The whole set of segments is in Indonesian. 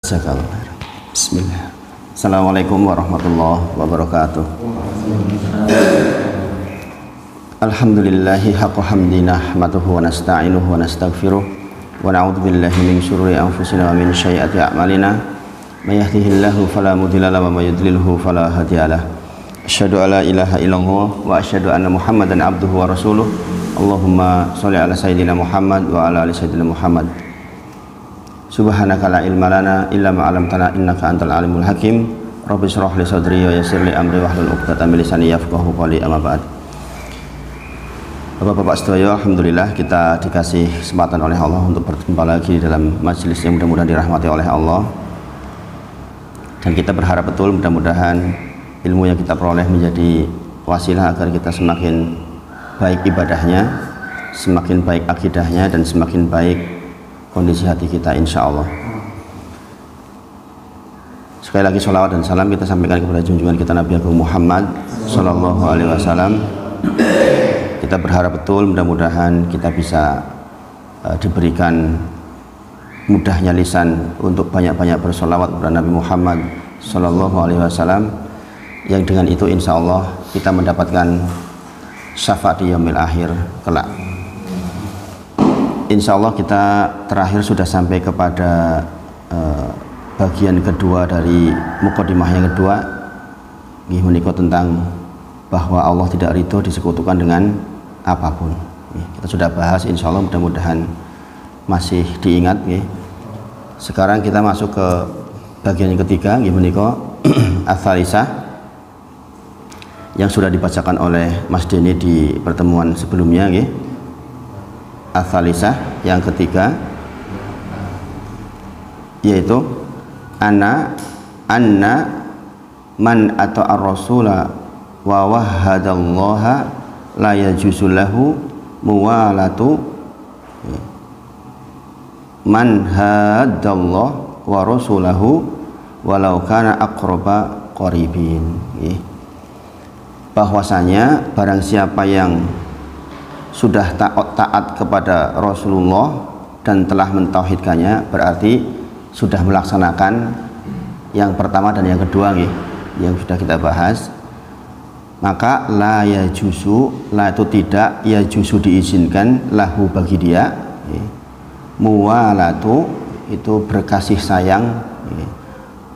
Bismillah. Assalamualaikum warahmatullahi wabarakatuh. Alhamdulillahi haqqa hamdina nahmaduhu wa nasta'inuhu wa nastaghfiruh wa na'udzu billahi min syururi anfusina wa min sayyiati a'malina may yahdihillahu fala mudilla lahu wa may yudlilhu fala hadiyalah. Asyhadu alla ilaha illallah wa asyhadu anna Muhammadan abduhu wa rasuluh. Allahumma shalli ala sayyidina Muhammad wa ala ali sayyidina Muhammad. Subhanaka la ilma lana illa ma 'allamtana innaka antal alimul hakim. Rabbi shrah li sadri wa yassir li amri wahlul 'uqdatam min lisani yafqahu qawli. Amma ba'd. Bapak-bapak sedaya, alhamdulillah kita dikasih kesempatan oleh Allah untuk berjumpa lagi dalam majelis yang mudah-mudahan dirahmati oleh Allah. Dan kita berharap betul mudah-mudahan ilmu yang kita peroleh menjadi wasilah agar kita semakin baik ibadahnya, semakin baik akidahnya, dan semakin baik kondisi hati kita, insya Allah. Sekali lagi sholawat dan salam kita sampaikan kepada junjungan kita Nabi Agung Muhammad Sallallahu Alaihi Wasallam. Kita berharap betul mudah-mudahan kita bisa diberikan mudahnya lisan untuk banyak-banyak bersolawat kepada Nabi Muhammad Sallallahu Alaihi Wasallam, yang dengan itu insya Allah kita mendapatkan syafaat di yaumil akhir kelak. Insya Allah kita terakhir sudah sampai kepada bagian kedua dari mukadimah yang kedua, menikah tentang bahwa Allah tidak ridho disekutukan dengan apapun. Kita sudah bahas, insya Allah mudah-mudahan masih diingat. Sekarang kita masuk ke bagian yang ketiga, menikah Ats-Tsalisah, yang sudah dibacakan oleh Mas Denny di pertemuan sebelumnya. Ats-Tsalisah yang ketiga, yaitu anna man ata'a ar-rasula wa wahhadallaha la yajuzu lahu muwalatu man haddallah wa rasulahu walau kana aqraba qaribin. Bahwasanya barang siapa yang sudah taat kepada Rasulullah dan telah mentauhidkannya, berarti sudah melaksanakan yang pertama dan yang kedua yang sudah kita bahas. Maka la yajuzu, la itu tidak, yajuzu diizinkan, lahu bagi dia, muwalatu itu berkasih sayang,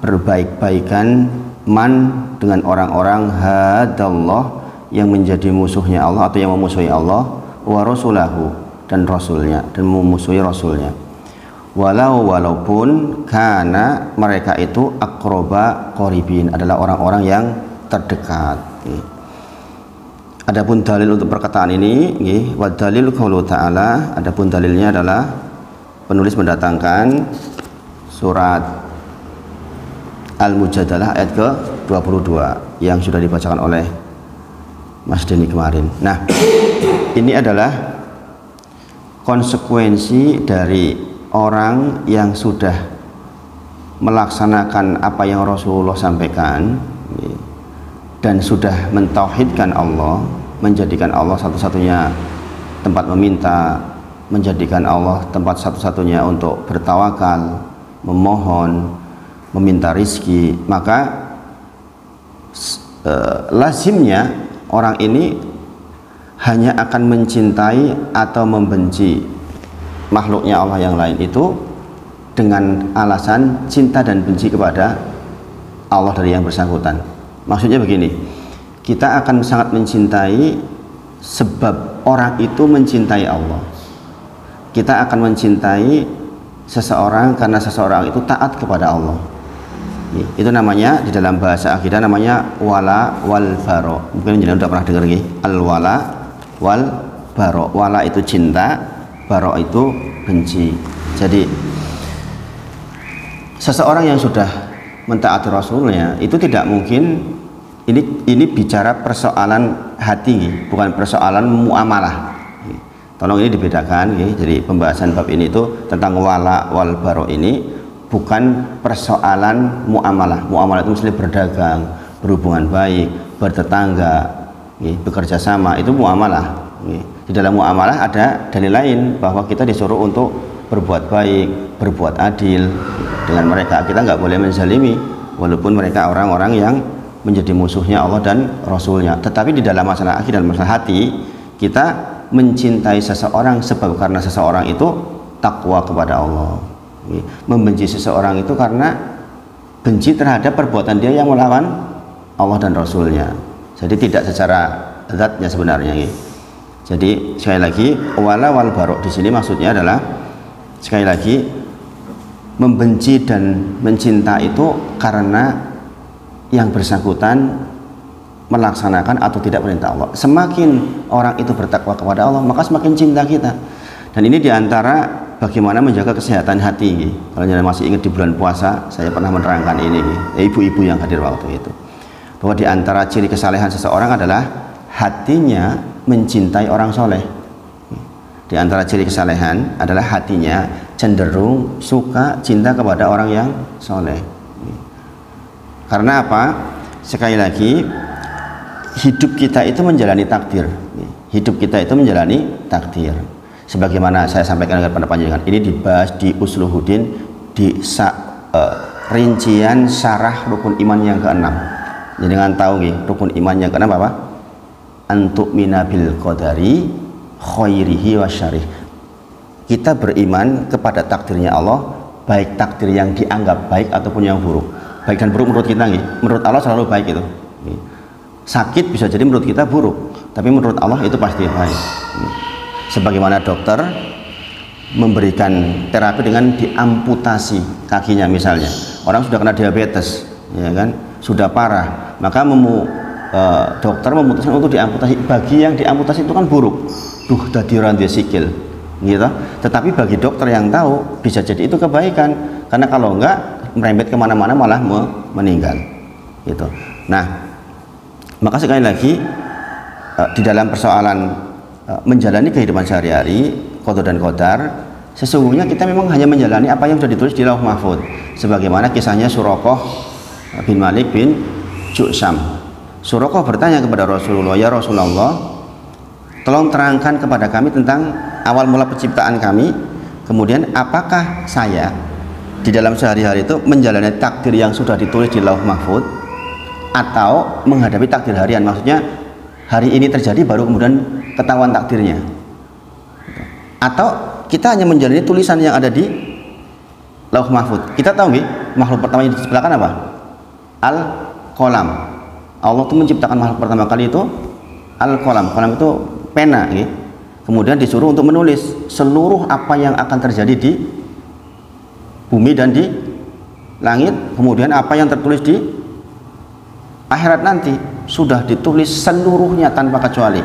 berbaik-baikan, man dengan orang-orang hadallah yang menjadi musuhnya Allah atau yang memusuhi Allah, wa rasulahu dan rasulnya, dan memusuhi rasulnya, walaupun karena mereka itu aqroba qaribin, adalah orang-orang yang terdekat. Adapun dalil untuk perkataan ini, wa dalil qaulu ta'ala, adapun dalilnya adalah penulis mendatangkan surat Al-Mujadalah ayat ke-22 yang sudah dibacakan oleh Mas Denny kemarin. Nah, ini adalah konsekuensi dari orang yang sudah melaksanakan apa yang Rasulullah sampaikan dan sudah mentauhidkan Allah, menjadikan Allah satu-satunya tempat meminta, menjadikan Allah tempat satu-satunya untuk bertawakal, memohon, meminta rizki. Maka lazimnya orang ini hanya akan mencintai atau membenci makhluknya Allah yang lain itu dengan alasan cinta dan benci kepada Allah dari yang bersangkutan. Maksudnya begini, kita akan sangat mencintai sebab orang itu mencintai Allah. Kita akan mencintai seseorang karena seseorang itu taat kepada Allah. Itu namanya di dalam bahasa akidah namanya wala wal bara. Mungkin jangan udah pernah dengar al wala wal bara. Wala itu cinta, bara itu benci. Jadi seseorang yang sudah mentaati Rasulnya itu tidak mungkin, ini bicara persoalan hati, bukan persoalan muamalah. Tolong ini dibedakan. Jadi pembahasan bab ini itu tentang wala wal bara ini bukan persoalan muamalah. Muamalah itu mesti berdagang, berhubungan baik, bertetangga, bekerja sama, itu muamalah. Di dalam muamalah ada dalil lain bahwa kita disuruh untuk berbuat baik, berbuat adil dengan mereka. Kita nggak boleh menzalimi walaupun mereka orang-orang yang menjadi musuhnya Allah dan Rasulnya. Tetapi di dalam masalah akidah dan masalah hati, kita mencintai seseorang sebab karena seseorang itu takwa kepada Allah. Membenci seseorang itu karena benci terhadap perbuatan dia yang melawan Allah dan Rasulnya. Jadi tidak secara zatnya sebenarnya. Jadi sekali lagi wala wal barok di sini maksudnya adalah sekali lagi membenci dan mencinta itu karena yang bersangkutan melaksanakan atau tidak perintah Allah. Semakin orang itu bertakwa kepada Allah, maka semakin cinta kita. Dan ini diantara bagaimana menjaga kesehatan hati. Kalau anda masih ingat di bulan puasa, saya pernah menerangkan ini. Ibu-ibu yang hadir waktu itu, bahwa diantara ciri kesalehan seseorang adalah hatinya mencintai orang soleh. Di antara ciri kesalehan adalah hatinya cenderung suka cinta kepada orang yang soleh. Karena apa? Sekali lagi, hidup kita itu menjalani takdir. Hidup kita itu menjalani takdir. Sebagaimana saya sampaikan pada panjenengan, ini dibahas di Usluhuddin di rincian syarah rukun iman yang ke-6. Jadi dengan tahu nih, rukun iman yang ke-6 apa? Antu'mina bil qadari khairihi wa syarih. Kita beriman kepada takdirnya Allah, baik takdir yang dianggap baik ataupun yang buruk. Baik dan buruk menurut kita nih, menurut Allah selalu baik itu. Sakit bisa jadi menurut kita buruk, tapi menurut Allah itu pasti baik. Sebagaimana dokter memberikan terapi dengan diamputasi kakinya misalnya, orang sudah kena diabetes, ya kan, sudah parah, maka dokter memutuskan untuk diamputasi. Bagi yang diamputasi itu kan buruk, tadi orang dia sikil, gitu. Tetapi bagi dokter yang tahu bisa jadi itu kebaikan, karena kalau enggak merembet kemana-mana malah meninggal, gitu. Nah, maka sekali lagi di dalam persoalan menjalani kehidupan sehari-hari, qada dan qadar, sesungguhnya kita memang hanya menjalani apa yang sudah ditulis di Lauh Mahfuz. Sebagaimana kisahnya Suraqah bin Malik bin Ju'sham. Suraqah bertanya kepada Rasulullah, ya Rasulullah, tolong terangkan kepada kami tentang awal mula penciptaan kami, kemudian apakah saya di dalam sehari-hari itu menjalani takdir yang sudah ditulis di Lauh Mahfuz atau menghadapi takdir harian. Maksudnya hari ini terjadi baru kemudian ketahuan takdirnya, atau kita hanya menjalani tulisan yang ada di Lauh Mahfuz. Kita tahu nih, makhluk pertama yang diciptakan apa? Al-Qalam. Allah itu menciptakan makhluk pertama kali itu Al-Qalam. Qalam itu pena, nih. Kemudian disuruh untuk menulis seluruh apa yang akan terjadi di bumi dan di langit, kemudian apa yang tertulis di akhirat nanti sudah ditulis seluruhnya tanpa kecuali.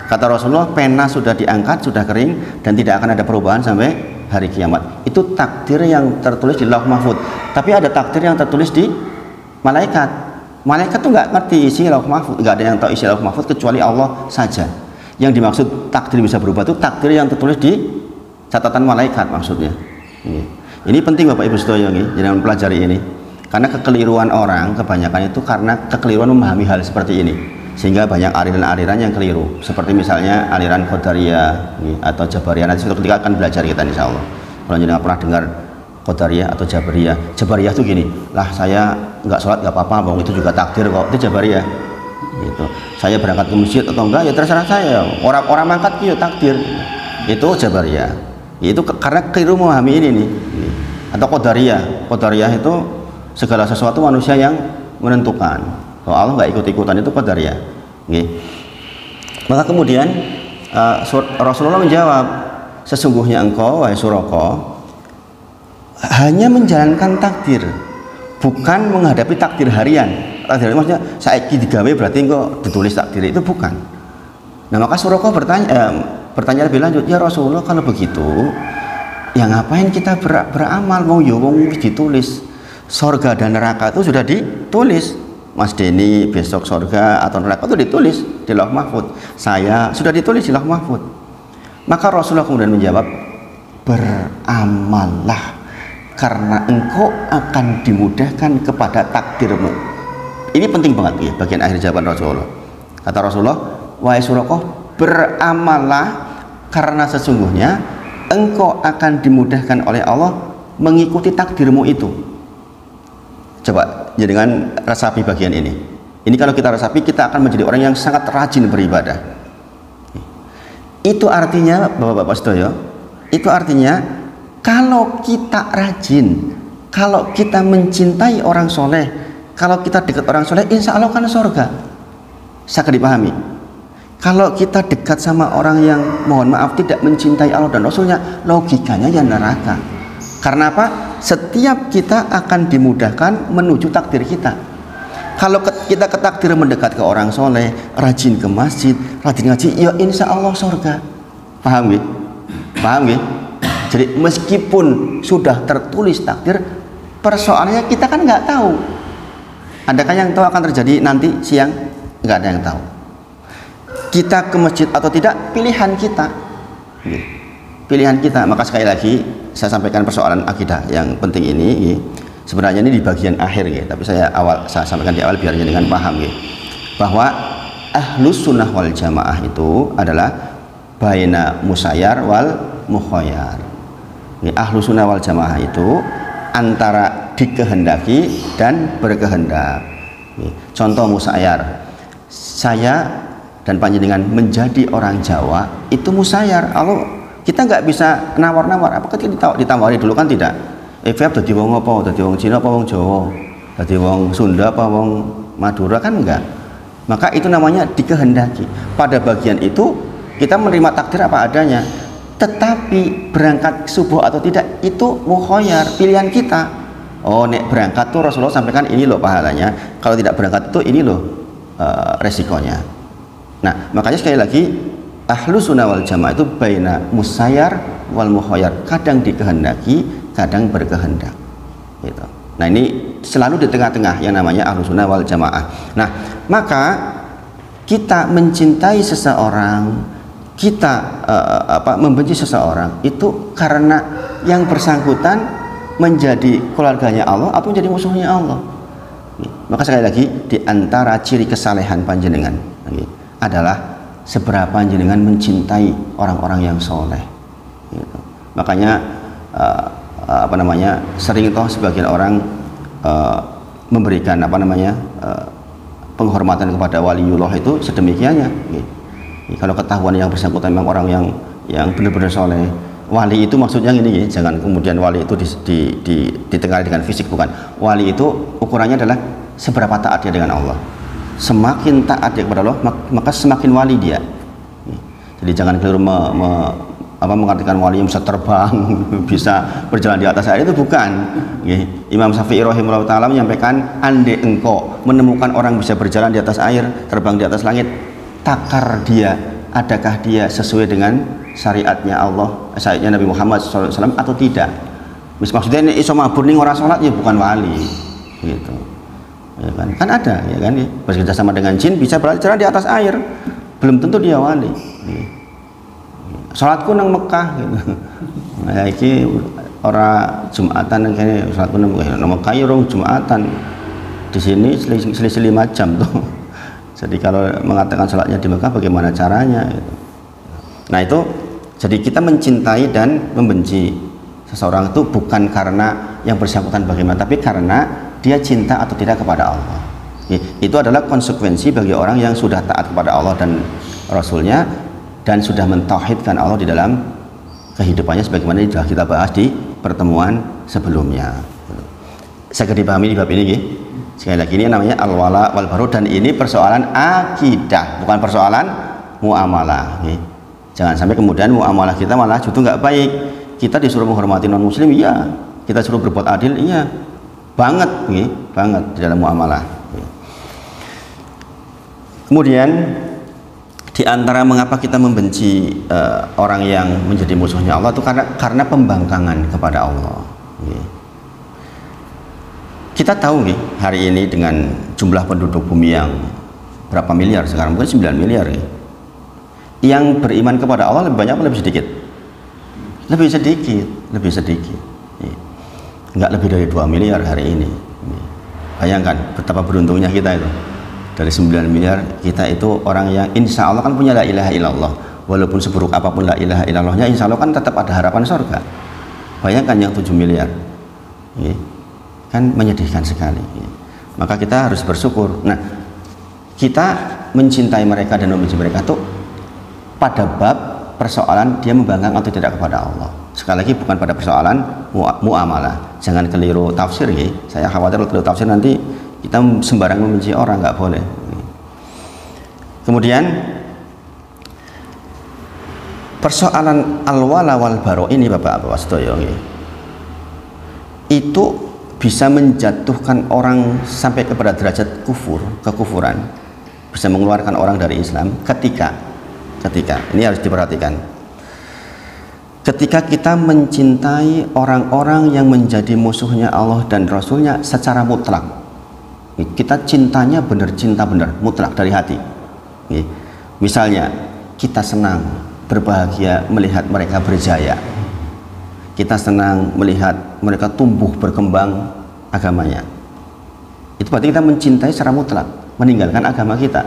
Kata Rasulullah, pena sudah diangkat, sudah kering, dan tidak akan ada perubahan sampai hari kiamat. Itu takdir yang tertulis di Lauh Mahfuz. Tapi ada takdir yang tertulis di malaikat. Malaikat tuh nggak ngerti isi Lauh Mahfuz, nggak ada yang tahu isi Lauh Mahfuz kecuali Allah saja. Yang dimaksud takdir bisa berubah itu takdir yang tertulis di catatan malaikat maksudnya. Ini penting Bapak Ibu sedaya, jangan mempelajari ini. Karena kekeliruan orang kebanyakan itu karena kekeliruan memahami hal seperti ini, sehingga banyak aliran-aliran yang keliru. Seperti misalnya aliran Qadariyah atau Jabariyah. Nanti suatu ketika akan belajar kita insya Allah. Kalau jangan pernah dengar Qadariyah atau Jabariyah. Jabariyah itu gini, lah saya nggak sholat nggak apa-apa, bang, itu juga takdir kok. Itu Jabariyah. Gitu. Saya berangkat ke masjid atau enggak ya terserah saya. Orang mangkat itu takdir. Itu Jabariyah. Itu karena keliru memahami ini nih. Atau Qadariyah. Qadariyah itu segala sesuatu manusia yang menentukan. Kalau Allah nggak ikut-ikutan, itu Qadariyah. Maka kemudian Rasulullah menjawab, sesungguhnya engkau wahai Suraqah hanya menjalankan takdir, bukan menghadapi takdir harian. Takdir maksudnya saiki digawe berarti engkau ditulis takdir, itu bukan. Nah, maka Suraqah bertanya lebih lanjut, ya Rasulullah, kalau begitu ya ngapain kita beramal, mau ya wong ditulis sorga dan neraka itu sudah ditulis. Mas Denny besok sorga atau neraka itu ditulis di Lauh Mahfuz. Saya sudah ditulis di Lauh Mahfuz. Maka Rasulullah kemudian menjawab, beramallah karena engkau akan dimudahkan kepada takdirmu. Ini penting banget ya, bagian akhir jawaban Rasulullah. Kata Rasulullah, wahai Suraqah, beramallah karena sesungguhnya engkau akan dimudahkan oleh Allah mengikuti takdirmu itu. Coba dengan resapi bagian ini. Ini kalau kita resapi, kita akan menjadi orang yang sangat rajin beribadah. Itu artinya, Bapak-bapak sedaya, itu artinya kalau kita rajin, kalau kita mencintai orang soleh, kalau kita dekat orang soleh, insya Allah kan surga. Saya dipahami. Kalau kita dekat sama orang yang mohon maaf tidak mencintai Allah dan Rasulnya, logikanya ya neraka. Karena apa? Setiap kita akan dimudahkan menuju takdir kita. Kalau kita ke takdir mendekat ke orang soleh, rajin ke masjid, rajin ngaji, ya insya Allah surga. Paham gak? Paham gak? Jadi meskipun sudah tertulis takdir, persoalannya kita kan nggak tahu. Adakah yang tahu akan terjadi nanti siang? Nggak ada yang tahu. Kita ke masjid atau tidak, pilihan kita. Pilihan kita. Maka sekali lagi saya sampaikan persoalan akidah yang penting ini. Sebenarnya ini di bagian akhir, tapi saya sampaikan di awal biar dengan paham, bahwa ahlus sunnah wal jamaah itu adalah baina musayyar wal mukhayyar. Ahlus sunnah wal jamaah itu antara dikehendaki dan berkehendak. Contoh musayyar, saya dan panjenengan menjadi orang Jawa itu musayyar. Kita nggak bisa nawar-nawar. Apakah ditawari dulu kan tidak? Feb dadi wong apa? Dadi wong Cina apa wong Jawa? Dadi wong Sunda apa wong Madura kan enggak. Maka itu namanya dikehendaki. Pada bagian itu kita menerima takdir apa adanya. Tetapi berangkat subuh atau tidak itu mukhayyar, pilihan kita. Oh, nek berangkat tuh Rasulullah sampaikan ini loh pahalanya. Kalau tidak berangkat itu ini loh resikonya. Nah, makanya sekali lagi ahlus sunnah wal jamaah itu baina musayyar wal mukhayyar, kadang dikehendaki, kadang berkehendak gitu. Nah, ini selalu di tengah-tengah yang namanya ahlus sunnah wal jamaah. Nah, maka kita mencintai seseorang, kita membenci seseorang itu karena yang bersangkutan menjadi keluarganya Allah atau menjadi musuhnya Allah. Maka sekali lagi di antara ciri kesalehan panjenengan adalah seberapa panjenengan mencintai orang-orang yang soleh gitu. Makanya sering toh sebagian orang memberikan penghormatan kepada waliullah itu sedemikiannya gitu. Kalau ketahuan yang bersangkutan memang orang yang benar-benar soleh, wali itu maksudnya gini, jangan kemudian wali itu ditengarai dengan fisik, bukan. Wali itu ukurannya adalah seberapa taat dia dengan Allah. Semakin taat dia kepada Allah, maka semakin wali dia. Jadi jangan keliru mengartikan wali yang bisa terbang, bisa berjalan di atas air, itu bukan. Imam Syafi'i rahimahullah ta'ala menyampaikan, andai engkau menemukan orang bisa berjalan di atas air, terbang di atas langit, takar dia, adakah dia sesuai dengan syariatnya Allah, syariatnya Nabi Muhammad SAW atau tidak. Maksudnya ini iso mabur ning ora salat ya bukan wali gitu. Ya kan ada ya kan, bekerja sama dengan jin bisa berjalan di atas air, belum tentu dia wali. Salatku nang Mekah gitu. Nah, iki ora Jumatan kene, salatku nang Mekah ya rong Jumatan. Di sini selisih 5 jam tuh. Jadi kalau mengatakan salatnya di Mekah bagaimana caranya gitu. Nah, itu jadi kita mencintai dan membenci seseorang itu bukan karena yang bersangkutan bagaimana, tapi karena dia cinta atau tidak kepada Allah. Itu adalah konsekuensi bagi orang yang sudah taat kepada Allah dan Rasulnya dan sudah mentauhidkan Allah di dalam kehidupannya sebagaimana sudah kita bahas di pertemuan sebelumnya. Saya dipahami di bab ini, sekali lagi ini namanya al-wala wal baru, dan ini persoalan akidah, bukan persoalan muamalah. Jangan sampai kemudian muamalah kita malah justru nggak baik. Kita disuruh menghormati non muslim, iya. Kita suruh berbuat adil, iya. Banget di dalam muamalah. Kemudian di antara mengapa kita membenci orang yang menjadi musuhnya Allah itu karena pembangkangan kepada Allah. Kita tahu hari ini dengan jumlah penduduk bumi yang berapa miliar sekarang, mungkin 9 miliar yang beriman kepada Allah lebih banyak atau lebih sedikit? Lebih sedikit. Enggak lebih dari 2 miliar hari ini. Bayangkan betapa beruntungnya kita itu. Dari 9 miliar kita itu orang yang insya Allah kan punya la ilaha illallah, walaupun seburuk apapun la ilaha illallahnya, insya Allah kan tetap ada harapan surga. Bayangkan yang 7 miliar, kan menyedihkan sekali. Maka kita harus bersyukur. Nah, kita mencintai mereka dan membenci mereka itu pada bab persoalan dia membanggang atau tidak kepada Allah. Sekali lagi bukan pada persoalan muamalah. Jangan keliru tafsir ya. Saya khawatir kalau keliru tafsir nanti kita sembarang membenci orang, nggak boleh. Kemudian persoalan al-wala wal baro ini Bapak Sedoyo itu bisa menjatuhkan orang sampai kepada derajat kekufuran, bisa mengeluarkan orang dari Islam ketika ini harus diperhatikan, ketika kita mencintai orang-orang yang menjadi musuhnya Allah dan Rasulnya secara mutlak. Kita cintanya benar, cinta benar, mutlak dari hati. Misalnya kita senang, berbahagia melihat mereka berjaya, kita senang melihat mereka tumbuh berkembang agamanya, itu berarti kita mencintai secara mutlak, meninggalkan agama kita.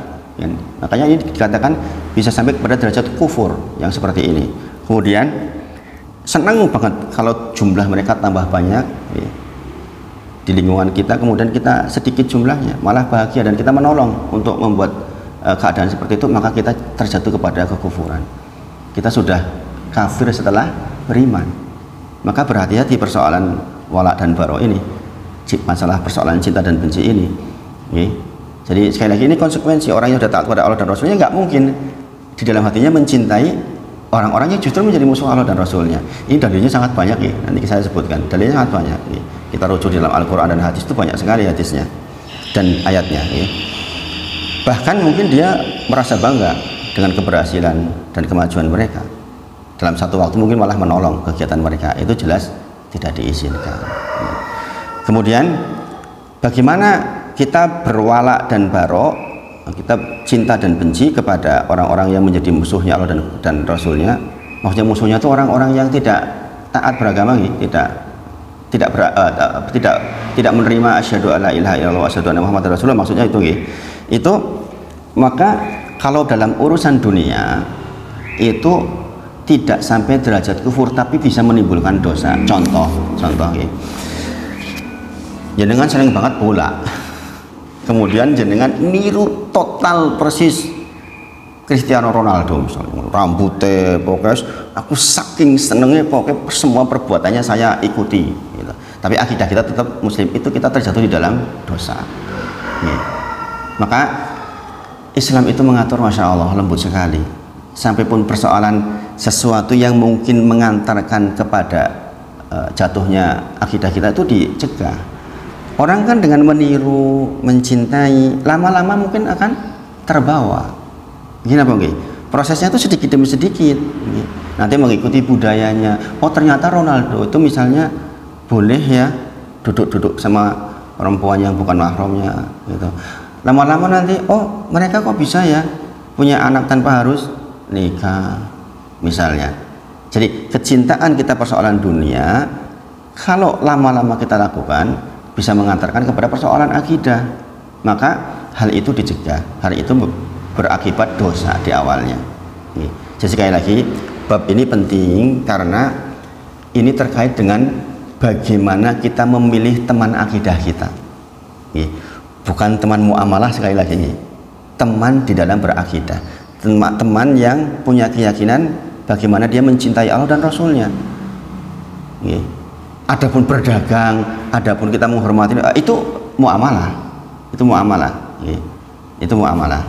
Makanya ini dikatakan bisa sampai kepada derajat kufur yang seperti ini. Kemudian senang banget kalau jumlah mereka tambah banyak di lingkungan kita, kemudian kita sedikit jumlahnya, malah bahagia dan kita menolong untuk membuat keadaan seperti itu, maka kita terjatuh kepada kekufuran. Kita sudah kafir setelah beriman. Maka berhati-hati persoalan wala dan baro ini, masalah persoalan cinta dan benci ini. Jadi sekali lagi ini konsekuensi orang yang sudah taat kepada Allah dan Rasulnya nggak mungkin di dalam hatinya mencintai orang-orang yang justru menjadi musuh Allah dan Rasulnya. Ini dalilnya sangat banyak ya. Nanti saya sebutkan dalilnya sangat banyak. Kita rujuk di dalam Al-Quran dan hadis itu banyak sekali hadisnya dan ayatnya. Bahkan mungkin dia merasa bangga dengan keberhasilan dan kemajuan mereka. Dalam satu waktu mungkin malah menolong kegiatan mereka. Itu jelas tidak diizinkan. Kemudian bagaimana kita berwala dan baro, kita cinta dan benci kepada orang-orang yang menjadi musuhnya Allah dan Rasulnya. Maksudnya musuhnya itu orang-orang yang tidak taat beragama, tidak menerima asyhadu alla ilaha illallah wa asyhadu anna muhammadar rasulullah, maksudnya itu itu. Maka kalau dalam urusan dunia itu tidak sampai derajat kufur tapi bisa menimbulkan dosa. Contoh jenengan sering banget bola, kemudian jenengan niru total persis Cristiano Ronaldo misalnya, rambutnya pokoknya aku saking senengnya pokoknya semua perbuatannya saya ikuti gitu. Tapi akidah kita tetap muslim, itu kita terjatuh di dalam dosa. Maka Islam itu mengatur, Masya Allah, lembut sekali. Sampai pun persoalan sesuatu yang mungkin mengantarkan kepada jatuhnya akidah kita itu dicegah. Orang kan dengan meniru, mencintai, lama-lama mungkin akan terbawa. Gini apa enggak? Prosesnya itu sedikit demi sedikit. Nanti mengikuti budayanya. Oh ternyata Ronaldo itu misalnya boleh ya duduk-duduk sama perempuan yang bukan mahramnya gitu. Lama-lama nanti oh mereka kok bisa ya punya anak tanpa harus nikah misalnya. Jadi kecintaan kita persoalan dunia kalau lama-lama kita lakukan bisa mengantarkan kepada persoalan akidah, maka hal itu dicegah, hal itu berakibat dosa di awalnya. Jadi sekali lagi bab ini penting karena ini terkait dengan bagaimana kita memilih teman akidah kita. Bukan teman muamalah, sekali lagi teman di dalam berakidah, teman yang punya keyakinan bagaimana dia mencintai Allah dan Rasulnya. Adapun berdagang, adapun kita menghormati, itu muamalah, itu muamalah, itu muamalah.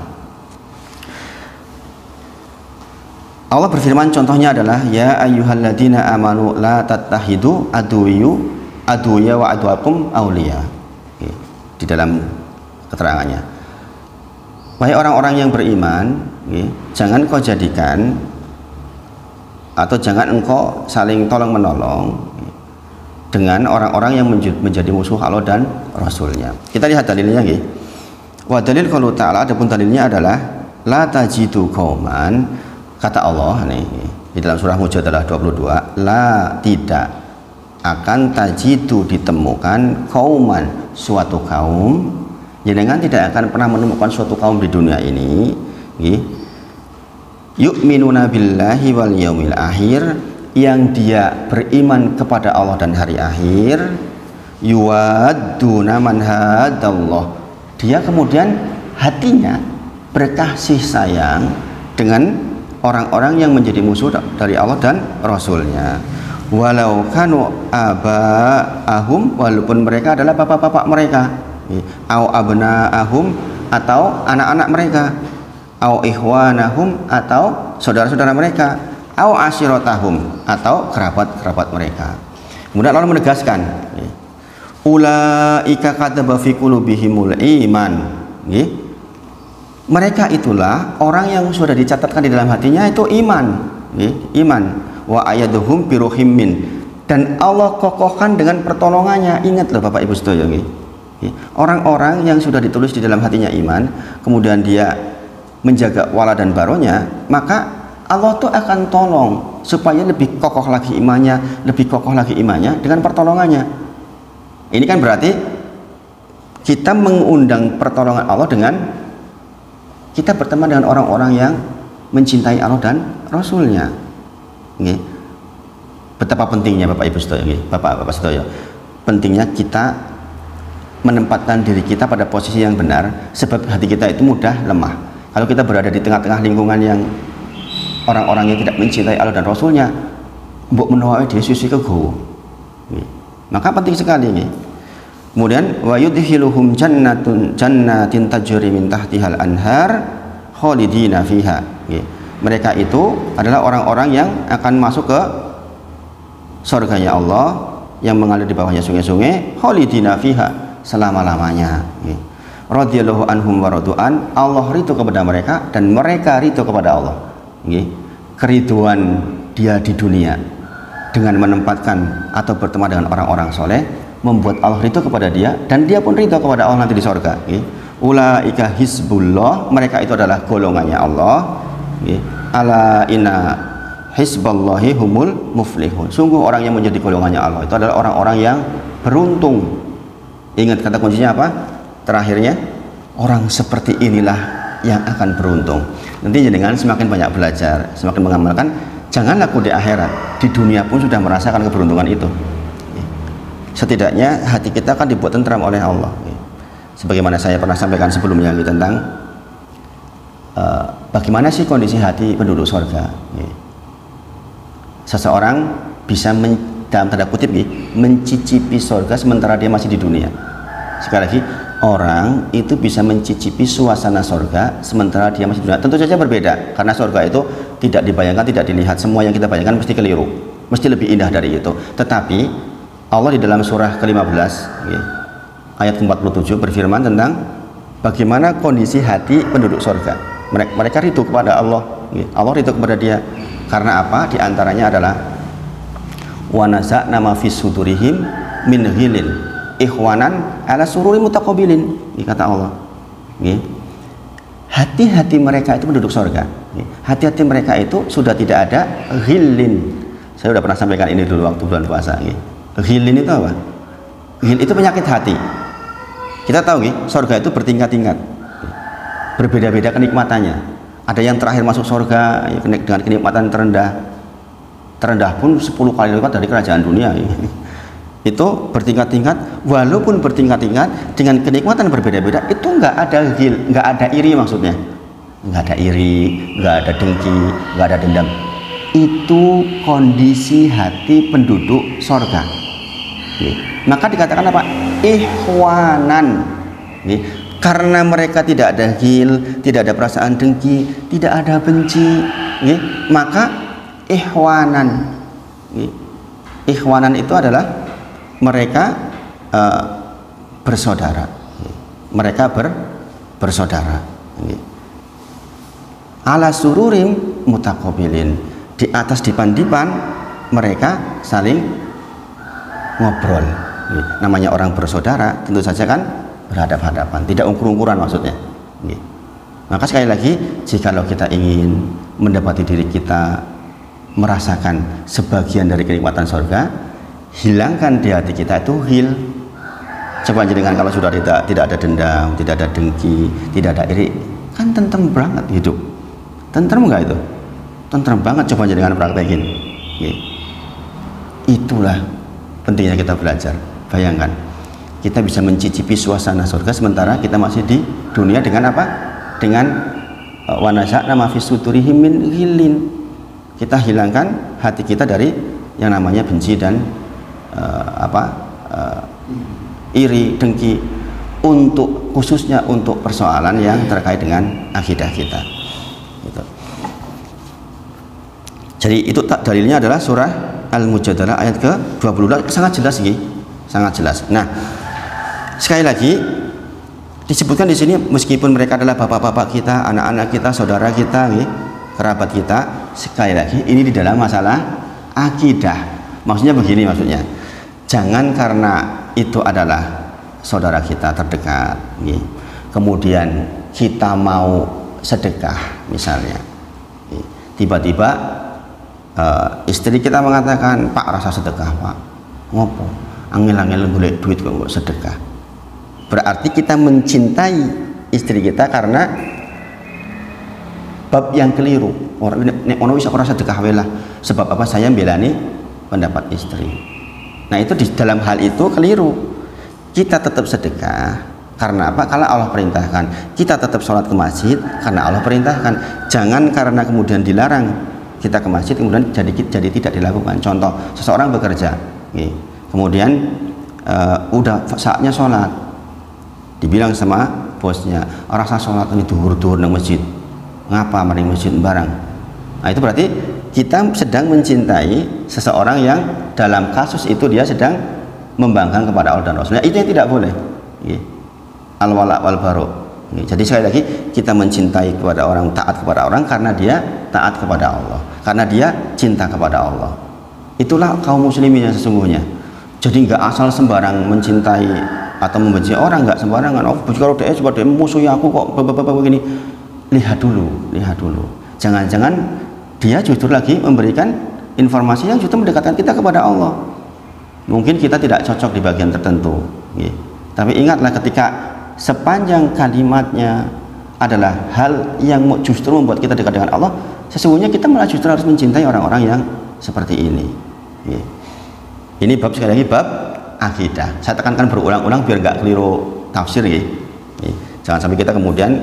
Allah berfirman, contohnya adalah ya ayyuhalladzina amanu la tattahidu aduwya wa aduwakum auliya. Di dalam keterangannya, wahai orang-orang yang beriman, jangan kau jadikan atau jangan engkau saling tolong menolong dengan orang-orang yang menjadi musuh Allah dan Rasulnya. Kita lihat dalilnya wa dalil qaulu ta'ala, adapun dalilnya adalah la tajidu qauman, kata Allah nih di dalam surah Mujadalah 22, la tidak akan tajidu ditemukan kauman suatu kaum, jenengan tidak akan pernah menemukan suatu kaum di dunia ini yu'minuna billahi wal yaumil akhir, yang dia beriman kepada Allah dan hari akhir, yuwadduna man hadallah, dia kemudian hatinya berkasih sayang dengan orang-orang yang menjadi musuh dari Allah dan Rasulnya. Walau kanu aba'ahum, walaupun mereka adalah bapak-bapak mereka, au abna'ahum, atau anak-anak mereka, au ikhwanahum, atau saudara-saudara mereka, au asyiratahum, atau kerabat-kerabat mereka. Kemudian Allah menegaskan, ulaika kataba fi qulubihimul iman, mereka itulah orang yang sudah dicatatkan di dalam hatinya itu iman, iman. Wa ayaduhum biruhim min, dan Allah kokohkan dengan pertolongannya. Ingat loh Bapak Ibu sedaya, orang-orang yang sudah ditulis di dalam hatinya iman, kemudian dia menjaga wala dan baronya, maka Allah tuh akan tolong supaya lebih kokoh lagi imannya, lebih kokoh lagi imannya dengan pertolongannya. Ini kan berarti kita mengundang pertolongan Allah dengan kita berteman dengan orang-orang yang mencintai Allah dan Rasulnya. Betapa pentingnya Bapak Ibu sedaya, Bapak-bapak sedaya, pentingnya kita menempatkan diri kita pada posisi yang benar, sebab hati kita itu mudah lemah. Kalau kita berada di tengah-tengah lingkungan yang orang-orang yang tidak mencintai Allah dan Rasulnya, mbok menawa dia susi kegowo, maka penting sekali ini. Kemudian wa yudkhiluhum jannatin tajri min tahtihal anhar khalidina fiha. Mereka itu adalah orang-orang yang akan masuk ke surganya Allah yang mengalir di bawahnya sungai-sungai, khalidina fiha, selama-lamanya. Radhiyallahu anhum wa radu'an, Allah ridho kepada mereka dan mereka ridho kepada Allah. Keriduan dia di dunia dengan menempatkan atau berteman dengan orang-orang soleh membuat Allah ridho kepada dia dan dia pun ridho kepada Allah nanti di surga. Ulaika hizbullah, mereka itu adalah golongannya Allah. Ala inna hizballahi humul muflihun, sungguh orang yang menjadi golongannya Allah itu adalah orang-orang yang beruntung. Ingat kata kuncinya apa? Terakhirnya, orang seperti inilah yang akan beruntung. Nanti dengan semakin banyak belajar, semakin mengamalkan, jangan laku di akhirat, di dunia pun sudah merasakan keberuntungan itu. Setidaknya hati kita akan dibuat tentram oleh Allah. Sebagaimana saya pernah sampaikan sebelumnya tentang bagaimana sih kondisi hati penduduk surga. Seseorang bisa dalam tanda kutip mencicipi surga sementara dia masih di dunia. Sekali lagi, orang itu bisa mencicipi suasana surga sementara dia masih di dunia. Tentu saja berbeda, karena surga itu tidak dibayangkan, tidak dilihat. Semua yang kita bayangkan mesti keliru, mesti lebih indah dari itu. Tetapi Allah di dalam surah ke-15 ayat ke-47 berfirman tentang bagaimana kondisi hati penduduk surga. Mereka ridho kepada Allah, Allah ridho kepada dia. Karena apa? Di antaranya adalah wa naza'na ma fis sudurihim min ghilin ikhwanan ala sururi mutaqabilin, kata Allah. Hati-hati mereka itu penduduk surga, hati-hati mereka itu sudah tidak ada ghilin. Saya sudah pernah sampaikan ini dulu waktu bulan puasa. Ghilin itu apa? Ghil itu penyakit hati. Kita tahu surga itu bertingkat-tingkat, berbeda-beda kenikmatannya. Ada yang terakhir masuk surga dengan kenikmatan terendah pun 10 kali lipat dari kerajaan dunia. Itu bertingkat-tingkat, walaupun bertingkat-tingkat dengan kenikmatan berbeda-beda, itu nggak ada ghil, nggak ada iri, maksudnya nggak ada iri, nggak ada dengki, nggak ada dendam. Itu kondisi hati penduduk surga. Maka dikatakan apa? Ikhwanan. Karena mereka tidak ada ghil, tidak ada perasaan dengki, tidak ada benci, maka ikhwanan. Ikhwanan itu adalah mereka bersaudara. Mereka bersaudara. Ala sururim mutaqabilin, di atas dipan-dipan mereka saling ngobrol. Namanya orang bersaudara tentu saja kan berhadap-hadapan, tidak ukur-ukuran maksudnya. Maka sekali lagi, jikalau kita ingin mendapati diri kita merasakan sebagian dari kenikmatan surga, hilangkan di hati kita itu ghil. Coba jenengan kalau sudah tidak ada dendam, tidak ada dengki, tidak ada iri, kan tentrem banget hidup. Tentrem enggak itu? tentrem banget, coba jangan praktekin. Itulah pentingnya kita belajar. Bayangkan kita bisa mencicipi suasana surga sementara kita masih di dunia dengan apa? Dengan wa naza'na ma fi sudurihim min ghillin. Kita hilangkan hati kita dari yang namanya benci dan iri, dengki, untuk khususnya untuk persoalan yang terkait dengan akidah kita. Gitu. Jadi itu dalilnya adalah surah Al-Mujadalah ayat ke-20, sangat jelas ini, sangat jelas. Nah, sekali lagi disebutkan di sini meskipun mereka adalah bapak-bapak kita, anak-anak kita, saudara kita, kerabat kita, sekali lagi ini di dalam masalah akidah. Maksudnya begini, maksudnya jangan karena itu adalah saudara kita terdekat, kemudian kita mau sedekah misalnya, tiba-tiba istri kita mengatakan, Pak rasa sedekah Pak, ngopo angel-angel golek duit kok sedekah. Berarti kita mencintai istri kita karena bab yang keliru. Ono bisa ora sedekah wae lah. Sebab apa? Saya belani pendapat istri. Nah, itu di dalam hal itu keliru. Kita tetap sedekah karena apa? Karena Allah perintahkan. Kita tetap sholat ke masjid karena Allah perintahkan. Jangan karena kemudian dilarang kita ke masjid kemudian jadi tidak dilakukan. Contoh, seseorang bekerja, kemudian udah saatnya sholat, dibilang sama bosnya, rasa sholat ini duhur-duhur nang masjid, ngapa mari masjid barang. Nah, itu berarti kita sedang mencintai seseorang yang dalam kasus itu dia sedang membangkang kepada Allah dan Rasulnya. Itu yang tidak boleh. Al-wala wal baru. Jadi sekali lagi kita mencintai kepada orang, taat kepada orang karena dia taat kepada Allah, karena dia cinta kepada Allah. Itulah kaum muslimin yang sesungguhnya. Jadi nggak asal sembarang mencintai atau membenci orang, nggak sembarangan. Oh, kalau dia seperti musuh aku kok begini. Lihat dulu, lihat dulu. Jangan-jangan dia justru lagi memberikan informasi yang justru mendekatkan kita kepada Allah. Mungkin kita tidak cocok di bagian tertentu, tapi ingatlah ketika sepanjang kalimatnya adalah hal yang justru membuat kita dekat dengan Allah, sesungguhnya kita malah justru harus mencintai orang-orang yang seperti ini. Ini bab, sekali lagi bab akidah. Saya tekankan berulang-ulang biar nggak keliru tafsir, jangan sampai kita kemudian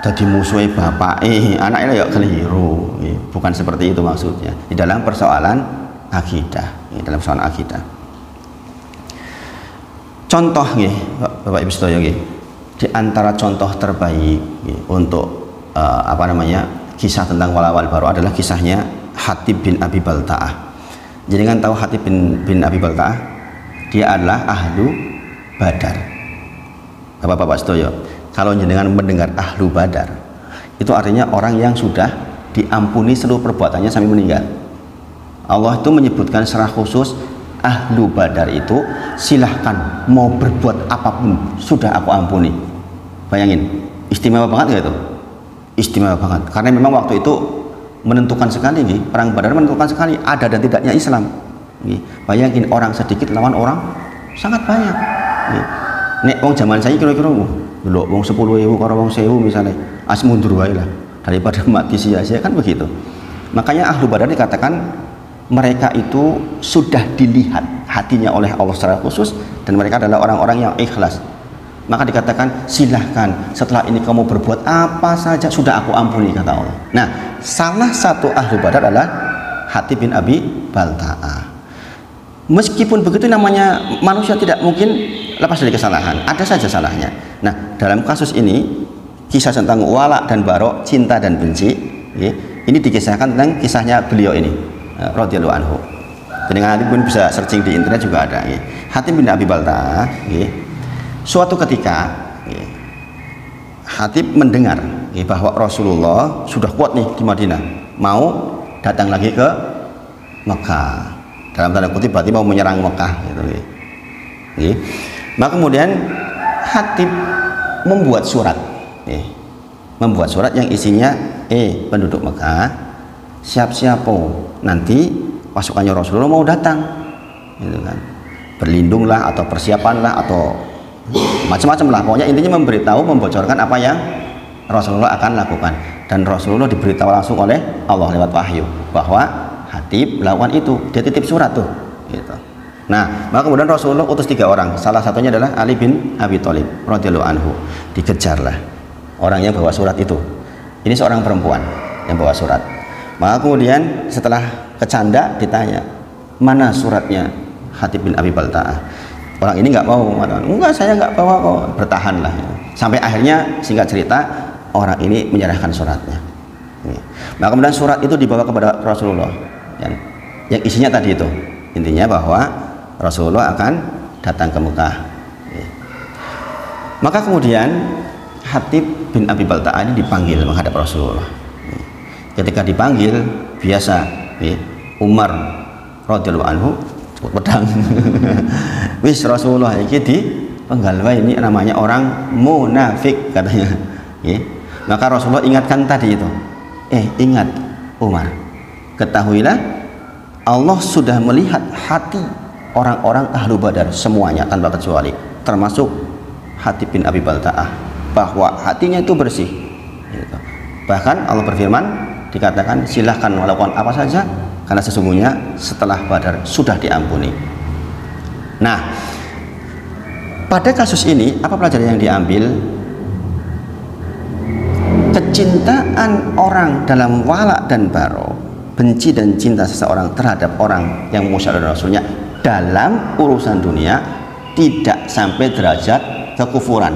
jadi musuhi bapak anaknya ya keliru. Bukan seperti itu maksudnya di dalam persoalan akidah, dalam persoalan akidah. Contoh Bapak Ibu sedaya, di antara contoh terbaik untuk kisah tentang wala-wal baru adalah kisahnya Hatib bin Abi Balta'ah. Jadi kan tahu Hatib bin Abi Balta'ah, dia adalah ahlu Badar. Bapak-bapak sedaya, kalau jenengan mendengar ahlu Badar, itu artinya orang yang sudah diampuni seluruh perbuatannya sampai meninggal. Allah itu menyebutkan secara khusus ahlu Badar itu silahkan mau berbuat apapun sudah aku ampuni. Bayangin, istimewa banget gak itu? Istimewa banget, karena memang waktu itu menentukan sekali, perang Badar menentukan sekali ada dan tidaknya Islam. Bayangin, orang sedikit lawan orang sangat banyak. Nek wong zaman saya kira-kira dulu wong 10.000 karo wong 1.000 misalnya, as mundur wae lah daripada mati sia-sia, kan begitu. Makanya ahlu Badar dikatakan mereka itu sudah dilihat hatinya oleh Allah secara khusus dan mereka adalah orang-orang yang ikhlas. Maka dikatakan silahkan setelah ini kamu berbuat apa saja sudah aku ampuni, kata Allah. Nah, salah satu ahlu Badar adalah Hatib bin Abi Balta'ah. Meskipun begitu, namanya manusia tidak mungkin lepas dari kesalahan, ada saja salahnya. Nah, dalam kasus ini kisah tentang wala dan barok, cinta dan benci, ini dikisahkan tentang kisahnya beliau ini, radhiyallahu anhu. Dengan nanti pun bisa searching di internet juga ada. Hatib bin Abi Balta'ah, suatu ketika Hatib mendengar bahwa Rasulullah sudah kuat nih di Madinah, mau datang lagi ke Mekah. Dalam tanda kutip berarti mau menyerang Mekah, gitu. Maka kemudian Hatib membuat surat, yang isinya, penduduk Mekah, siap-siap nanti pasukannya Rasulullah mau datang, gitu kan. Berlindunglah atau persiapanlah atau macam-macam lah, pokoknya intinya memberitahu, membocorkan apa yang Rasulullah akan lakukan. dan Rasulullah diberitahu langsung oleh Allah lewat wahyu bahwa Hatib melakukan itu, dia titip surat tuh gitu. Nah, maka kemudian Rasulullah utus 3 orang, salah satunya adalah Ali bin Abi Thalib radhiyallahu anhu. Dikejarlah orang yang bawa surat itu. Ini seorang perempuan yang bawa surat. Maka kemudian setelah kecanda ditanya, mana suratnya Hatib bin Abi Balta'ah? Orang ini nggak mau, enggak, saya nggak bawa kok. Bertahanlah. Sampai akhirnya singkat cerita orang ini menyerahkan suratnya. Maka kemudian surat itu dibawa kepada Rasulullah. Yang isinya tadi itu, intinya bahwa Rasulullah akan datang ke Mekah. Maka kemudian Hatib bin Abi Balta'ah ini dipanggil menghadap Rasulullah. Ketika dipanggil, biasa Umar radhiyallahu anhu cukup pedang. Wis Rasulullah iki dipenggal wae, ini namanya orang munafik katanya. Maka Rasulullah ingatkan tadi itu. Ingat Umar, ketahuilah Allah sudah melihat hati orang-orang ahlu Badar semuanya tanpa kecuali, termasuk Hatib bin Abi Balta'ah, bahwa hatinya itu bersih gitu. Bahkan Allah berfirman, dikatakan silahkan melakukan apa saja karena sesungguhnya setelah Badar sudah diampuni. Nah, pada kasus ini apa pelajaran yang diambil? Kecintaan orang dalam wala dan baro, benci dan cinta seseorang terhadap orang yang musyrik dan Rasulnya dalam urusan dunia tidak sampai derajat kekufuran,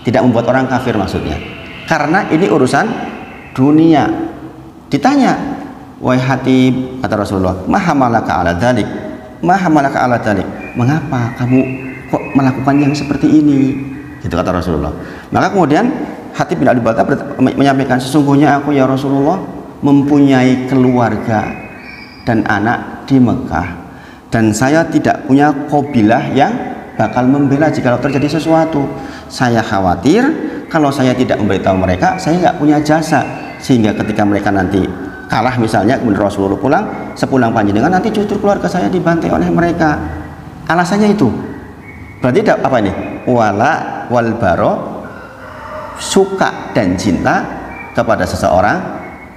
tidak membuat orang kafir maksudnya, karena ini urusan dunia. Ditanya, wahai Hatib, kata Rasulullah, mahamalaka ala dzalik, mahamalaka ala dzalik, mengapa kamu kok melakukan yang seperti ini, gitu kata Rasulullah. Maka kemudian Hatib bin Abi Balta'ah menyampaikan, sesungguhnya aku ya Rasulullah mempunyai keluarga dan anak di Mekah, dan saya tidak punya qabilah yang bakal membela jika terjadi sesuatu. Saya khawatir kalau saya tidak memberitahu mereka, saya nggak punya jasa, sehingga ketika mereka nanti kalah misalnya, kemudian Rasulullah pulang, sepulang panjenengan nanti justru keluarga saya dibantai oleh mereka. Alasannya itu berarti apa ini? Wala wal baro, suka dan cinta kepada seseorang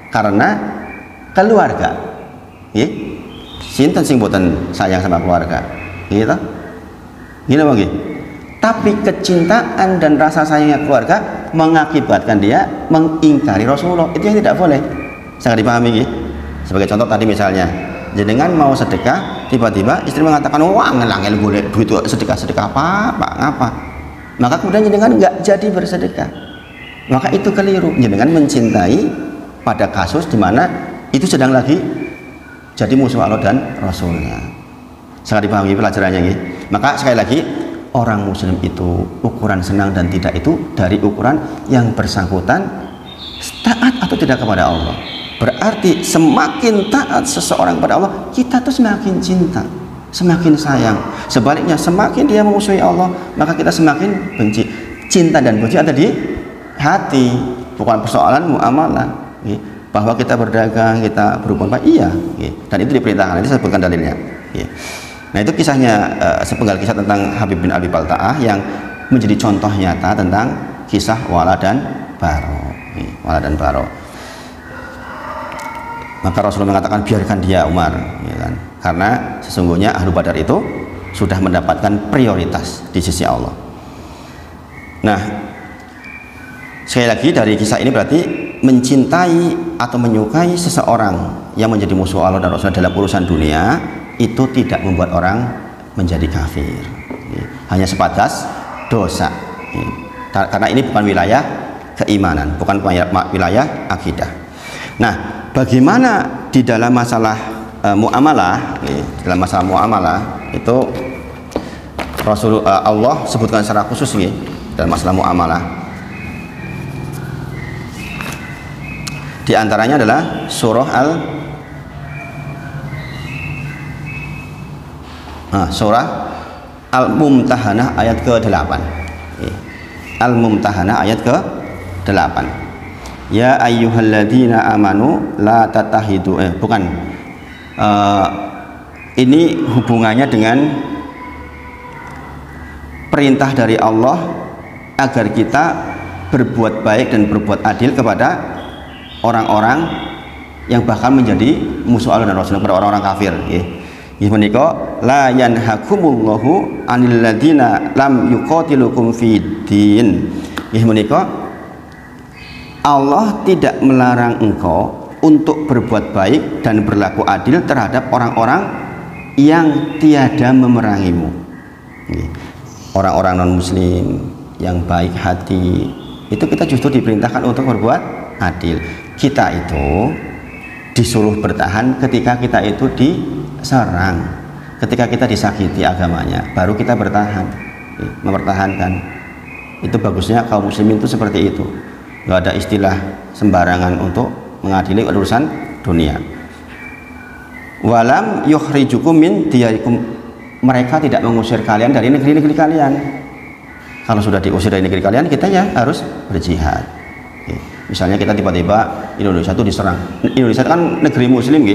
karena keluarga. Sinten sing boten sayang sama keluarga, gitu. Gini bang, tapi kecintaan dan rasa sayangnya keluarga mengakibatkan dia mengingkari Rasulullah. Itu yang tidak boleh. Sangat dipahami. Sebagai contoh tadi misalnya, jenengan mau sedekah, tiba-tiba istri mengatakan, wah ngelangin boleh duit sedekah apa, ngapa? Maka kemudian jenengan nggak jadi bersedekah. Maka itu keliru. Jenengan mencintai pada kasus di mana itu sedang lagi jadi musuh Allah dan Rasulnya. Sangat dipahami pelajarannya ini. Maka sekali lagi, orang muslim itu ukuran senang dan tidak itu dari ukuran yang bersangkutan taat atau tidak kepada Allah. Berarti semakin taat seseorang kepada Allah, kita tuh semakin cinta, semakin sayang. Sebaliknya, semakin dia memusuhi Allah, maka kita semakin benci. Cinta dan benci ada di hati, bukan persoalan muamalah. Bahwa kita berdagang, kita berhubungan baik, iya, dan itu diperintahkan. Nanti saya sebutkan dalilnya. Nah, itu kisahnya, sepenggal kisah tentang Hatib bin Abi Balta'ah yang menjadi contoh nyata tentang kisah wala dan baro. Wala dan baro. Maka Rasulullah mengatakan, biarkan dia Umar, kan? Karena sesungguhnya ahlu Badar itu sudah mendapatkan prioritas di sisi Allah. Nah, sekali lagi dari kisah ini berarti mencintai atau menyukai seseorang yang menjadi musuh Allah dan Rasulullah dalam urusan dunia itu tidak membuat orang menjadi kafir, hanya sebatas dosa, karena ini bukan wilayah keimanan, bukan wilayah akidah. Nah, bagaimana di dalam masalah muamalah, dalam masalah muamalah itu Allah sebutkan secara khusus dalam masalah muamalah. Di antaranya adalah surah Al-Mumtahanah ayat ke-8. Al-Mumtahanah ayat ke-8. Ya ayyuhalladzina amanu la tatahidu, ini hubungannya dengan perintah dari Allah agar kita berbuat baik dan berbuat adil kepada orang-orang yang bahkan menjadi musuh Allah dan Rasul kepada orang-orang kafir. Nggih menika la yanhakumullahu 'anil ladina lam yuqatilukum fid din. Nggih menika Allah tidak melarang engkau untuk berbuat baik dan berlaku adil terhadap orang-orang yang tiada memerangimu. Orang-orang non muslim yang baik hati itu kita justru diperintahkan untuk berbuat adil. Kita itu disuruh bertahan ketika kita itu diserang, ketika kita disakiti agamanya, baru kita bertahan, mempertahankan. Itu bagusnya kaum muslimin itu seperti itu. Nggak ada istilah sembarangan untuk mengadili urusan dunia. Walam yukhrijukum min diyarikum, mereka tidak mengusir kalian dari negeri-negeri kalian. Kalau sudah diusir dari negeri kalian, kita ya harus berjihad. Misalnya kita tiba-tiba Indonesia itu diserang. Indonesia kan negeri muslim,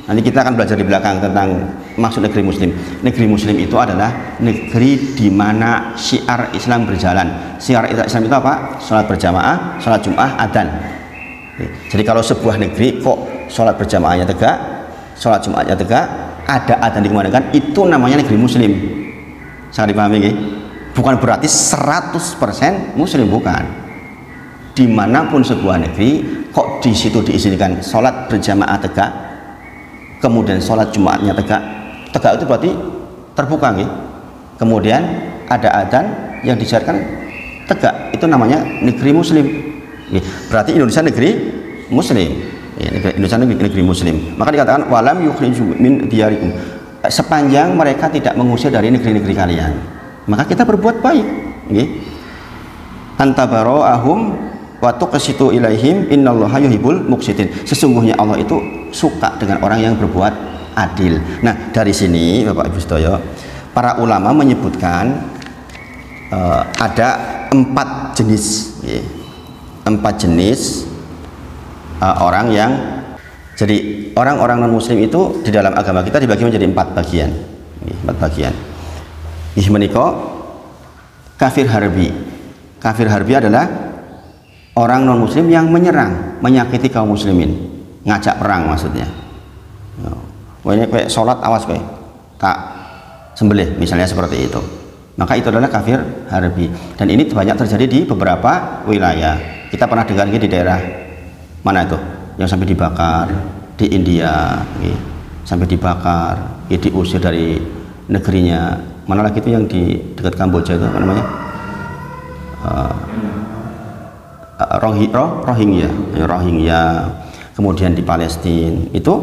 nanti kita akan belajar di belakang tentang maksud negeri muslim. Negeri muslim itu adalah negeri di mana syiar Islam berjalan. Syiar Islam itu apa? Sholat berjamaah, sholat Jum'ah, adzan. Jadi kalau sebuah negeri kok sholat berjamaahnya tegak, sholat Jum'ahnya tegak, ada adzan dikumandangkan, itu namanya negeri muslim. Sangat dipahami, bukan berarti 100% muslim, bukan. Dimanapun sebuah negeri kok di situ diizinkan sholat berjamaah tegak, kemudian sholat Jumatnya tegak itu berarti terbuka, kemudian ada adzan yang disyaratkan tegak, itu namanya negeri muslim. Berarti Indonesia negeri muslim, Indonesia negeri muslim. Maka dikatakan walam yukhriju min diyarikum, sepanjang mereka tidak mengusir dari negeri-negeri kalian, maka kita berbuat baik. Antabaro'ahum wa tuqsitu ilaihim innallaha yuhibbul muqsitin. Sesungguhnya Allah itu suka dengan orang yang berbuat adil. Nah, dari sini Bapak Ibu sedaya, para ulama menyebutkan ada 4 jenis, 4 jenis orang yang, jadi orang-orang non muslim itu di dalam agama kita dibagi menjadi 4 bagian. 4 bagian. Menika kafir harbi. Kafir harbi adalah orang non muslim yang menyerang, menyakiti kaum muslimin, ngajak perang maksudnya. Pokoknya kayak sholat awas kayak tak sembelih, misalnya seperti itu. Maka itu adalah kafir harbi, dan ini banyak terjadi di beberapa wilayah. Kita pernah dengar di daerah mana itu yang sampai dibakar di India, sampai dibakar, diusir dari negerinya. Mana lagi itu yang di dekat Kamboja itu apa namanya? Rohingya, kemudian di Palestina itu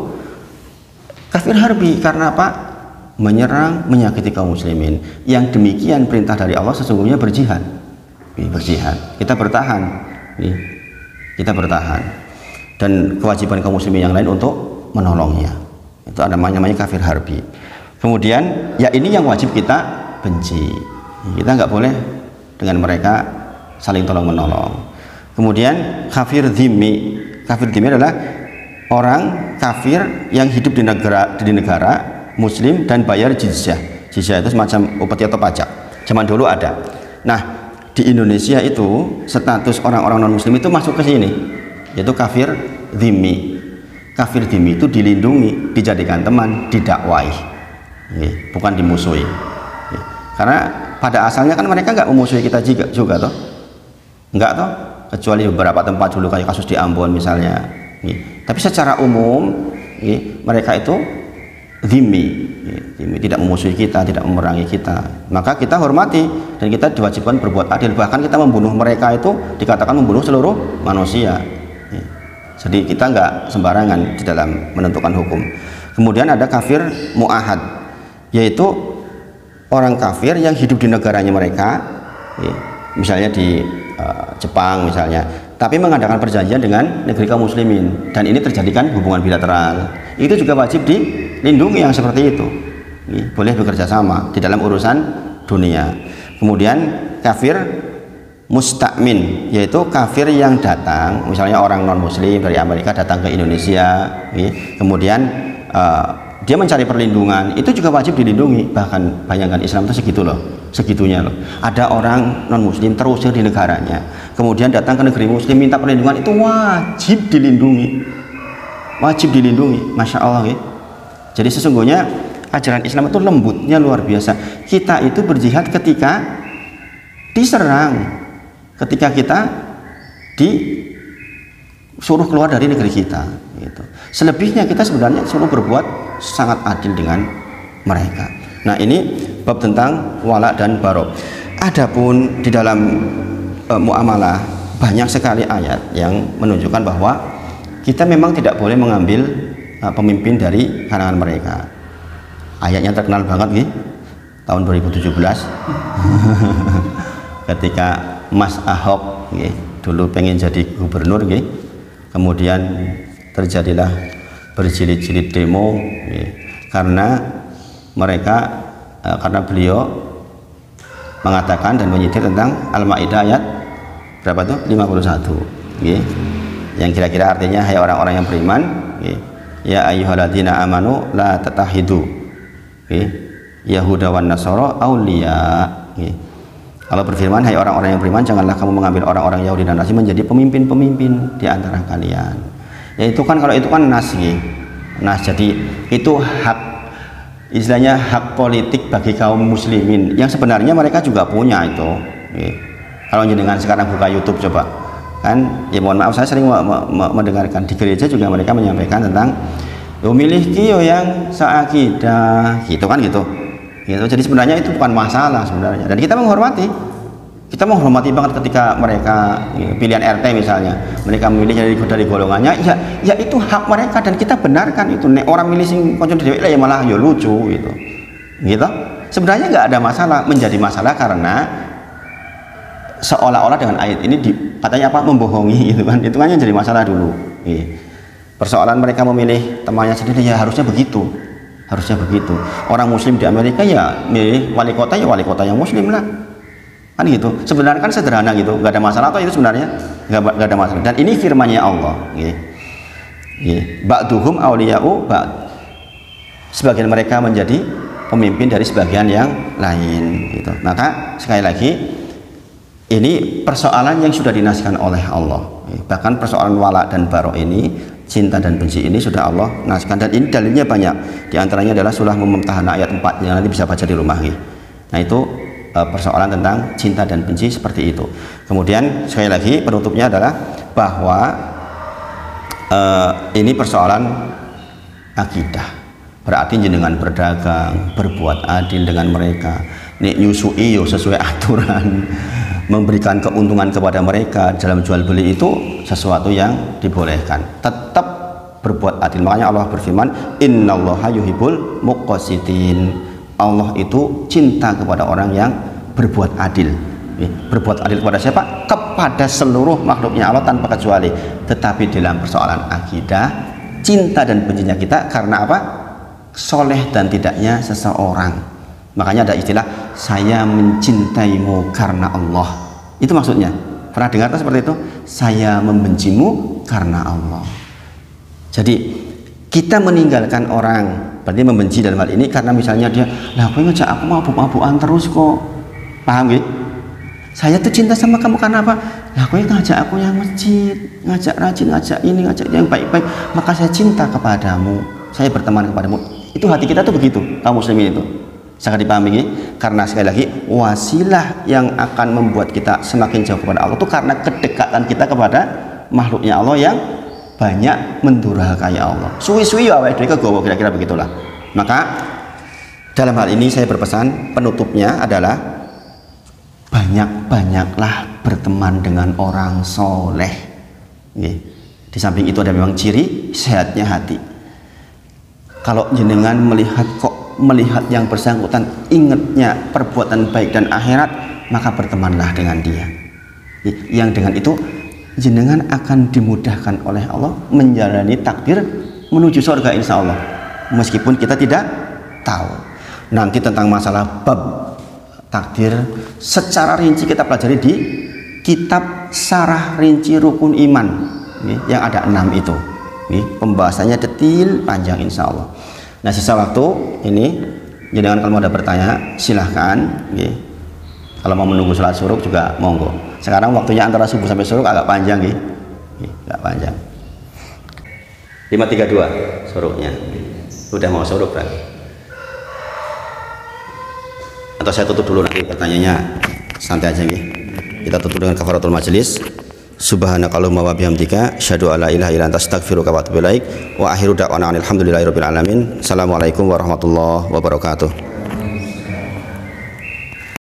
kafir harbi. Karena apa? Menyerang, menyakiti kaum muslimin. Yang demikian perintah dari Allah sesungguhnya berjihad. Kita bertahan, kita bertahan, dan kewajiban kaum muslimin yang lain untuk menolongnya. Itu ada namanya kafir harbi. Kemudian ya ini yang wajib kita benci. Kita nggak boleh dengan mereka saling tolong menolong. Kemudian kafir dhimmi. Kafir dhimmi adalah orang kafir yang hidup di negara muslim dan bayar jizyah. Jizyah itu semacam upeti atau pajak. Zaman dulu ada. Nah, di Indonesia itu status orang-orang non muslim itu masuk ke sini, yaitu kafir dhimmi. Kafir dhimmi itu dilindungi, dijadikan teman, didakwai, bukan dimusuhi. Karena pada asalnya kan mereka nggak memusuhi kita juga toh, nggak toh, kecuali beberapa tempat dulu kayak kasus di Ambon misalnya. Tapi secara umum mereka itu dhimmi, tidak memusuhi kita, tidak memerangi kita. Maka kita hormati dan kita diwajibkan berbuat adil. Bahkan kita membunuh mereka itu dikatakan membunuh seluruh manusia. Jadi kita nggak sembarangan di dalam menentukan hukum. Kemudian ada kafir mu'ahad, yaitu orang kafir yang hidup di negaranya mereka, misalnya di Jepang misalnya, tapi mengadakan perjanjian dengan negeri kaum muslimin, dan ini terjadikan hubungan bilateral. Itu juga wajib dilindungi yang seperti itu. Boleh bekerja sama di dalam urusan dunia. Kemudian kafir mustakmin, yaitu kafir yang datang, misalnya orang non muslim dari Amerika datang ke Indonesia, kemudian dia mencari perlindungan, itu juga wajib dilindungi. Bahkan bayangkan Islam itu segitu loh, segitunya loh. Ada orang non muslim terusir di negaranya, kemudian datang ke negeri muslim minta perlindungan, itu wajib dilindungi, wajib dilindungi. Masya Allah ya. Jadi sesungguhnya ajaran Islam itu lembutnya luar biasa. Kita itu berjihad ketika diserang, ketika kita disuruh keluar dari negeri kita gitu. Selebihnya kita sebenarnya suruh berbuat sangat adil dengan mereka. Nah, ini bab tentang wala dan barok. Adapun di dalam muamalah banyak sekali ayat yang menunjukkan bahwa kita memang tidak boleh mengambil pemimpin dari kalangan mereka. Ayatnya terkenal banget nih, tahun 2017 ketika Mas Ahok dulu pengen jadi gubernur, kemudian terjadilah berjilid-jilid demo karena mereka karena beliau mengatakan dan menyitir tentang Al-Maidah ayat berapa tuh? 51 yang kira-kira artinya, hai orang-orang yang beriman, ya ayyuhalladzina amanu la tatahidu Yahuda wan Nasara auliya. Allah berfirman, hai orang-orang yang beriman, janganlah kamu mengambil orang-orang Yahudi dan Nasrani menjadi pemimpin-pemimpin di antara kalian. Ya itu kan, kalau itu kan nas, nas. Jadi itu hak, istilahnya hak politik bagi kaum muslimin yang sebenarnya mereka juga punya itu. Kalau jenengan sekarang buka YouTube coba kan, ya mohon maaf, saya sering mendengarkan di gereja juga mereka menyampaikan tentang milih kio yang seakidah gitu kan, gitu. Jadi sebenarnya itu bukan masalah sebenarnya, dan kita menghormati banget ketika mereka pilihan RT misalnya, mereka memilih dari golongannya, ya itu hak mereka dan kita benarkan itu. Nek orang milih sing konco dhewek ya malah ya lucu gitu. Sebenarnya nggak ada masalah. Menjadi masalah karena seolah-olah dengan ayat ini katanya apa, membohongi gitu kan. Itu kan yang jadi masalah dulu. Persoalan mereka memilih temannya sendiri, ya harusnya begitu. Orang muslim di Amerika ya milih wali kota, ya wali kota yang muslim lah. Kan gitu. Sebenarnya kan sederhana gitu, nggak ada masalah atau itu sebenarnya nggak ada masalah. Dan ini firman-Nya Allah. Ba'duhum awliya'u ba'd. Sebagian mereka menjadi pemimpin dari sebagian yang lain gitu. Maka sekali lagi ini persoalan yang sudah dinasihkan oleh Allah. Bahkan persoalan wala dan barok ini, cinta dan benci ini sudah Allah nasihkan, dan ini dalilnya banyak. Di antaranya adalah surah Mumtahanah ayat 4 yang nanti bisa baca di rumah. Nah itu persoalan tentang cinta dan benci seperti itu. Kemudian sekali lagi penutupnya adalah bahwa ini persoalan akidah. Berarti jenengan berdagang, berbuat adil dengan mereka, nek nyusui yo sesuai aturan, memberikan keuntungan kepada mereka dalam jual beli, itu sesuatu yang dibolehkan. Tetap berbuat adil. Makanya Allah berfirman, innallaha yuhibbul muqsitin. Allah itu cinta kepada orang yang berbuat adil. Berbuat adil kepada siapa? Kepada seluruh makhluknya Allah tanpa kecuali. Tetapi dalam persoalan akidah, cinta dan bencinya kita karena apa? Soleh dan tidaknya seseorang. Makanya ada istilah, saya mencintaimu karena Allah. Itu maksudnya. Pernah dengar seperti itu? Saya membencimu karena Allah. Jadi kita meninggalkan orang, berarti membenci dalam hal ini karena misalnya dia, lah aku ngajak aku mabuk-mabukan terus kok, paham gitu? Saya tuh cinta sama kamu karena apa? Lah aku ngajak aku yang masjid, ngajak rajin, ngajak ini, ngajak yang baik-baik, maka saya cinta kepadamu, saya berteman kepadamu. Itu hati kita tuh begitu, kaum muslimin itu. Sangat dipahami, karena sekali lagi wasilah yang akan membuat kita semakin jauh kepada Allah itu karena kedekatan kita kepada makhluknya Allah yang banyak mendurhakai Allah. Suwi-suwi ya awake dhewe kegawa, kira-kira begitulah. Maka dalam hal ini saya berpesan, penutupnya adalah banyak-banyaklah berteman dengan orang soleh. Di samping itu ada memang ciri sehatnya hati. Kalau jenengan melihat yang bersangkutan ingatnya perbuatan baik dan akhirat, maka bertemanlah dengan dia. Yang dengan itu jenengan akan dimudahkan oleh Allah menjalani takdir menuju surga insya Allah, meskipun kita tidak tahu. Nanti tentang masalah bab takdir secara rinci kita pelajari di kitab Syarah Rinci Rukun Iman yang ada 6 itu. Pembahasannya detail panjang insya Allah. Nah, sisa waktu ini jangan kalau mau ada bertanya silahkan. Kalau mau menunggu sholat syuruk juga monggo. Sekarang waktunya antara subuh sampai syuruk agak panjang, agak panjang. 5.32 syuruknya. Udah mau syuruk berarti. Atau saya tutup dulu nanti pertanyaannya, santai aja Kita tutup dengan kafaratul majelis. Subhanakallahumma wa bihamdika asyhadu alla ilaha illa anta astaghfiruka wa atubu ilaik wa akhiru da'wana alhamdulillahirabbil alamin. Assalamualaikum warahmatullahi wabarakatuh.